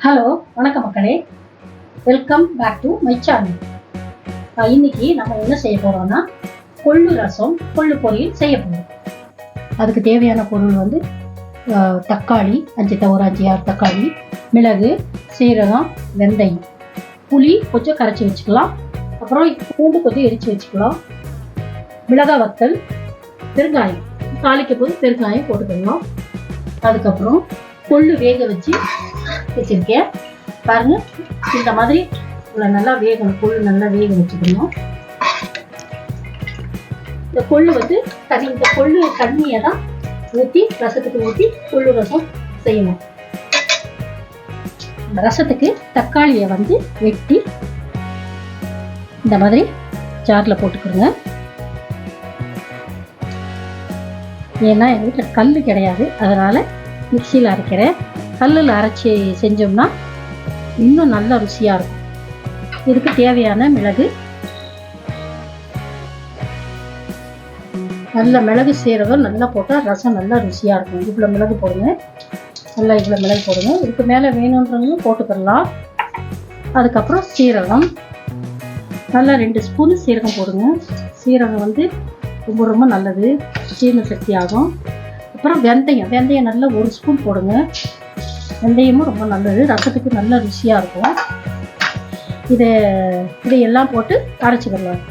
Hello, வணக்கம் மக்களே. Welcome back to my channel. இன்னைக்கு நம்ம என்ன செய்ய போறோம்னா கொள்ளு ரசம், கொள்ளு பொரியல் செய்ய போறோம். அதுக்கு தேவையான பொருள் வந்து தக்காளி ஒரு 5-6 தக்காளி, மிளகு, சீரகம், வெந்தயம், புளி கொஞ்சம் கரைச்சி வச்சுக்கலாம். அப்புறம் பூண்டு கொஞ்சம் எரிச்சு வச்சுக்கலாம். மிளகாய் வத்தல், பெருங்காயம், தாளிக்க போது பெருங்காயம் போட்டுக்கலாம். அதுக்கப்புறம் கொள்ளு வேக வச்சு வச்சிருக்கேன் பாருங்க. இந்த மாதிரி நல்லா வேகணும், கொள்ளு நல்லா வேக வச்சுக்கணும். இந்த கொள்ளு வந்து இந்த கொள்ளு தண்ணியை தான் ஊற்றி ரசத்துக்கு ஊற்றி கொள்ளு ரசம் செய்யணும். இந்த ரசத்துக்கு தக்காளியை வந்து வெட்டி இந்த மாதிரி ஜாரில் போட்டுக்கிறோங்க. ஏன்னா எங்கள் வீட்டில் கல் கிடையாது, அதனால் மிக்சியில் அரைக்கிறேன். கல்லில் அரைச்சி செஞ்சோம்னா இன்னும் நல்ல ருசியாக இருக்கும். இதுக்கு தேவையான மிளகு, நல்ல மிளகு சீரகம் நல்லா போட்டால் ரசம் நல்லா ருசியாக இருக்கும். இவ்வளோ மிளகு போடுங்க, இவ்வளோ மிளகு போடுங்க. இதுக்கு மேலே வேணுன்றவங்க போட்டுக்கலாம். அதுக்கப்புறம் சீரகம் நல்லா 2 ஸ்பூன் சீரகம் போடுங்க. சீரகம் வந்து ரொம்ப நல்லது, ஜீரண சக்தி ஆகும். அப்புறம் வெந்தயம் நல்லா 1 ஸ்பூன் போடுங்க. வெந்தயமும் ரொம்ப நல்லது, ரசத்துக்கு நல்ல ருசியாக இருக்கும். இதையெல்லாம் போட்டு அரைச்சிக்கலாம்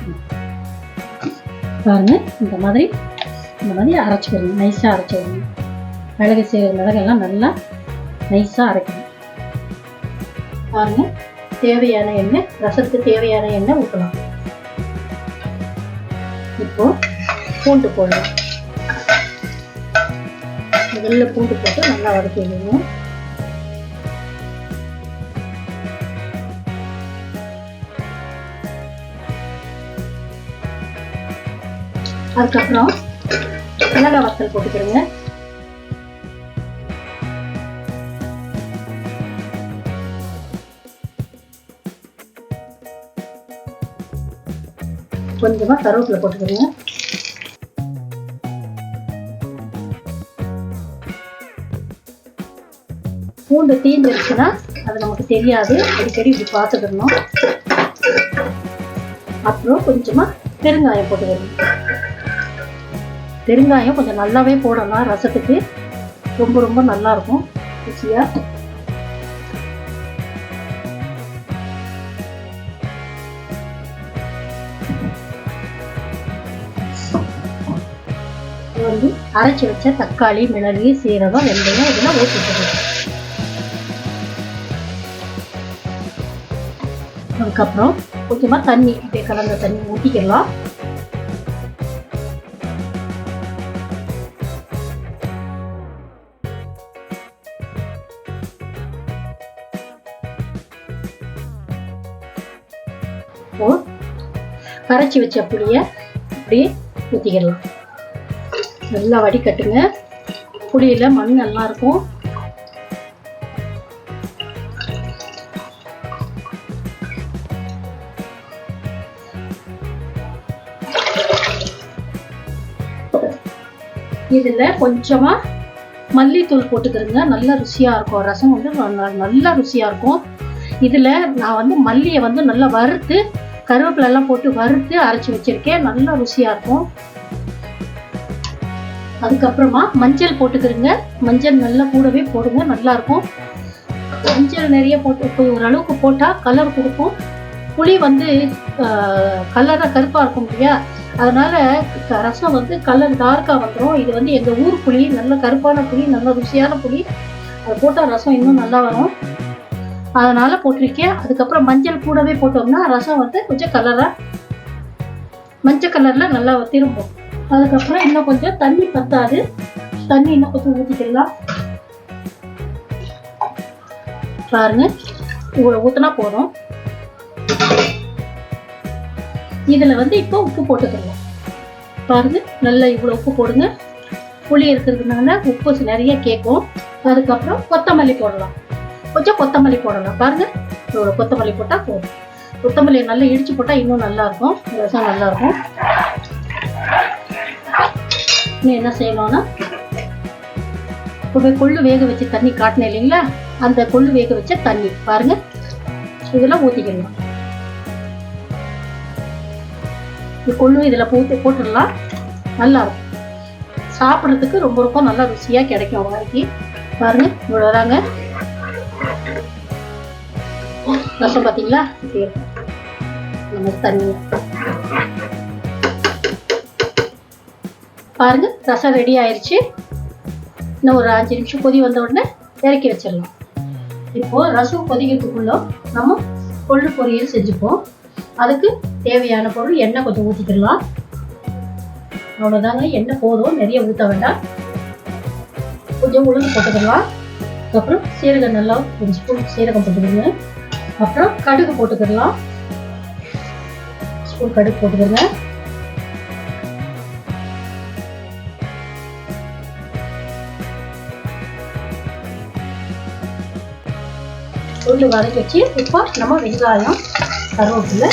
பாருங்க. இந்த மாதிரி அரைச்சிக்கணும், நைஸாக அரைச்சிக்கணும். மிளகெல்லாம் நல்லா நைஸாக அரைக்கணும் பாருங்க. தேவையான எண்ணெய், ரசத்துக்கு தேவையான எண்ணெய் ஊற்றலாம். இப்போ பூண்டு போடலாம். முதல்ல பூண்டு போட்டு நல்லா வதக்கிடுங்க. அதுக்கப்புறம் மிளகாய் வத்தல் போட்டுக்கிறேங்க. கொஞ்சமா கருவேப்பிலை போட்டுக்கிறேங்க. பூண்டு தீந்துருச்சுன்னா அது நமக்கு தெரியாது, அடிக்கடி இப்படி பார்த்துக்கணும். அப்புறம் கொஞ்சமா பெருங்காயம் போட்டுக்கணும். பெருங்காயம் கொஞ்சம் நல்லாவே போடலாம், ரசத்துக்கு ரொம்ப நல்லா இருக்கும் ருசியா. வந்து அரைச்சி வச்ச தக்காளி, மிளகு, சீரகம், வெந்தயம் இதெல்லாம் ஊற்றிக்கணும். அதுக்கப்புறம் கொஞ்சமா தண்ணி, அப்படியே கலந்த தண்ணி ஊற்றிக்கலாம். இப்போ கரைச்சி வச்ச புளியை அப்படியே ஊற்றிக்கலாம். நல்லா வடிகட்டுங்க. புளியில மண் நல்லா இருக்கும். இதுல கொஞ்சமா மல்லித்தூள் போட்டுக்கிறேங்க. நல்ல ருசியா இருக்கும், ரசம் வந்து நல்லா ருசியா இருக்கும். இதுல நான் வந்து மல்லியை வந்து நல்லா வறுத்து, கருவேப்பிலை எல்லாம் போட்டு வறுத்து அரைச்சி வச்சிருக்கேன். நல்லா ருசியா இருக்கும். அதுக்கப்புறமா மஞ்சள் போட்டுக்கிறேங்க. மஞ்சள் நல்லா கூடவே போடுங்க, நல்லா இருக்கும். மஞ்சள் நிறைய போட்டு ஓரளவுக்கு போட்டா கலர் கொடுக்கும். புளி வந்து கலரா கருப்பா இருக்கும் இல்லையா, அதனால ரசம் வந்து கலர் டார்க்கா வந்துடும். இது வந்து எங்க ஊர் புளி, நல்ல கருப்பான புளி, நல்ல ருசியான புளி. அதை போட்டா ரசம் இன்னும் நல்லா வரும், அதனால போட்டிருக்கேன். அதுக்கப்புறம் மஞ்சள் கூடவே போட்டோம்னா ரசம் வந்து கொஞ்சம் மஞ்சள் கலர்ல நல்லா திரும்பும். அதுக்கப்புறம் இன்னும் கொஞ்சம் தண்ணி பத்தாது, தண்ணி இன்னும் கொஞ்சம் ஊற்றிக்கலாம் பாருங்க. இவ்வளோ ஊற்றினா போதும். இதுல வந்து இப்போ உப்பு போட்டுக்கலாம் பாருங்க. நல்லா இவ்வளோ உப்பு போடுங்க. புளி இருக்கிறதுனால உப்பு நிறைய கேட்கும். அதுக்கப்புறம் கொத்தமல்லி போடலாம், கொஞ்சம் கொத்தமல்லி போடலாம் பாருங்க. இவ்வளோ கொத்தமல்லி போட்டால் போதும். கொத்தமல்லியை நல்லா இடிச்சு போட்டால் இன்னும் நல்லா இருக்கும், ரசம் நல்லா இருக்கும். என்ன செய்யணும்னா, இப்போ கொள்ளு வேக வச்சு தண்ணி காட்டினேன் இல்லைங்களா, அந்த கொள்ளு வேக வச்ச தண்ணி பாருங்க, இதெல்லாம் ஊற்றிக்கலாம். கொள்ளு இதில் போட்டுடலாம். நல்லா இருக்கும், சாப்பிட்றதுக்கு ரொம்ப ரொம்ப நல்லா ருசியாக கிடைக்கும் வாய்க்கு. பாருங்க, இவ்வளோதாங்க ரசம். பார்த்தீங்களா, நம்ம தண்ணி பாருங்க, ரசம் ரெடி ஆயிடுச்சு. இன்னும் ஒரு 5 நிமிஷம் கொதி வந்த உடனே இறக்கி வச்சிடலாம். இப்போ ரசம் கொதிக்கிறதுக்குள்ள நம்ம கொள்ளு பொரியல் செஞ்சுப்போம். அதுக்கு தேவையான பொருள் எண்ணெய் கொஞ்சம் ஊற்றிக்கலாம். அவ்வளோதாங்க, எண்ணெய் போதும், நிறைய ஊற்ற வேண்டாம். கொஞ்சம் உளுந்து போட்டுக்கலாம். அப்புறம் சீரகம், நல்லா ஒரு ஸ்பூன் சீரகம் போட்டுக்கோங்க. அப்புறம் கடுகு போட்டுக்கலாம். ஸ்பூன் கடுகு போட்டுக்கோங்க. கொள்ளு வதக்கி வச்சு இப்போ நம்ம வெங்காயம், கருவேப்பிலை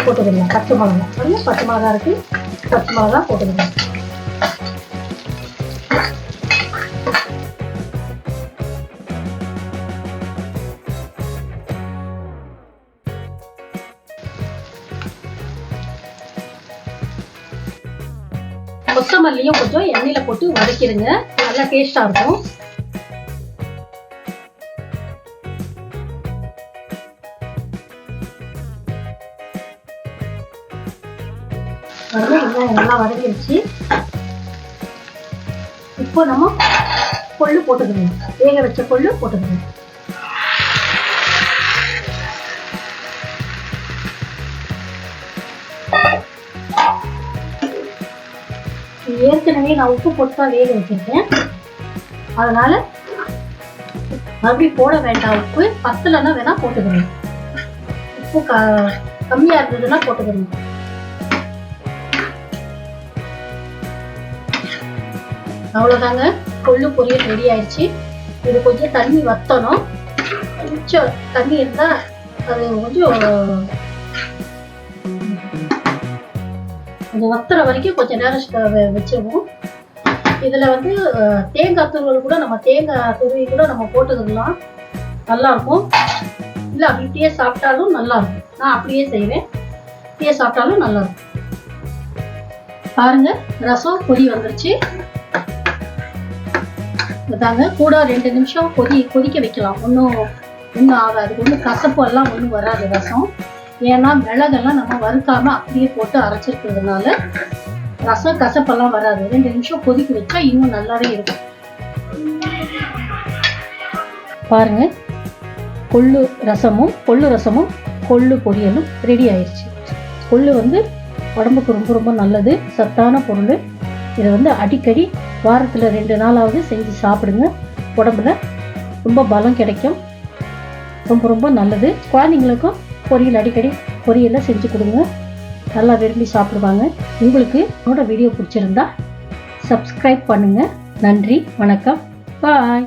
போட்டுக்கலாம். பச்சை மிளகா, பச்சை மிளகா இருக்கு, பச்சை மிளகா போட்டுக்கலாம். கொத்தமல்லியும் கொஞ்சம் எண்ணெயில போட்டு வதக்கிடுங்க, நல்லா டேஸ்டா இருக்கும். வெங்காயம் நல்லா வதக்கிடுச்சு. இப்போ நம்ம கொள்ளு போட்டுக்கணும், வேக வச்ச கொள்ளு போட்டுக்கணும். ஏற்கனவே நான் உப்பு போட்டு தான் வேக வச்சிருக்கேன், அதனால மறுபடியும் போட வேண்டாம். உப்பு பத்தலைன்னா வேணா போட்டுக்கணும், உப்பு கம்மியா இருந்ததுன்னா போட்டுக்கணும். அவ்வளோதாங்க, கொள்ளு பொரியல் ரெடி ஆயிடுச்சு. இது கொஞ்சம் தண்ணி வத்தணும், கொஞ்சம் தண்ணி இருந்தா அது கொஞ்சம் வத்துற வரைக்கும் கொஞ்சம் நேரம் வச்சிருவோம். இதில் வந்து தேங்காய் துருவல் கூட, நம்ம தேங்காய் துருவி கூட நம்ம போட்டுக்கலாம், நல்லா இருக்கும். இல்லை அப்படியே சாப்பிட்டாலும் நல்லா இருக்கும். நான் அப்படியே செய்வேன், அப்படியே சாப்பிட்டாலும் நல்லா இருக்கும். பாருங்க, ரசம் கொதி வந்துருச்சு. தாங்க கூட 2 நிமிஷம் கொதிக்க வைக்கலாம். ஒன்றும் ஆகாது, ஒன்றும் கசப்பு எல்லாம் ஒன்றும் வராது ரசம். ஏன்னா மிளகெல்லாம் நம்ம வறுக்காம அப்படியே போட்டு அரைச்சிருக்கிறதுனால ரசம் கசப்பெல்லாம் வராது. 2 நிமிஷம் கொதிக்க வச்சா இன்னும் நல்லாவே இருக்கும். பாருங்க, கொள்ளு ரசமும் கொள்ளு பொரியலும் ரெடி ஆயிடுச்சு. கொள்ளு வந்து உடம்புக்கு ரொம்ப ரொம்ப நல்லது, சத்தான பொருள். இதை வந்து அடிக்கடி வாரத்தில் 2 நாளாவது செஞ்சு சாப்பிடுங்க, உடம்புல ரொம்ப பலம் கிடைக்கும். ரொம்ப ரொம்ப நல்லது. குழந்தைங்களுக்கும் அடிக்கடி பொரியலை செஞ்சு கொடுங்க, நல்லா விரும்பி சாப்பிடுவாங்க. உங்களுக்கு என்னோட வீடியோ பிடிச்சிருந்தா சப்ஸ்கிரைப் பண்ணுங்க. நன்றி, வணக்கம், பாய்.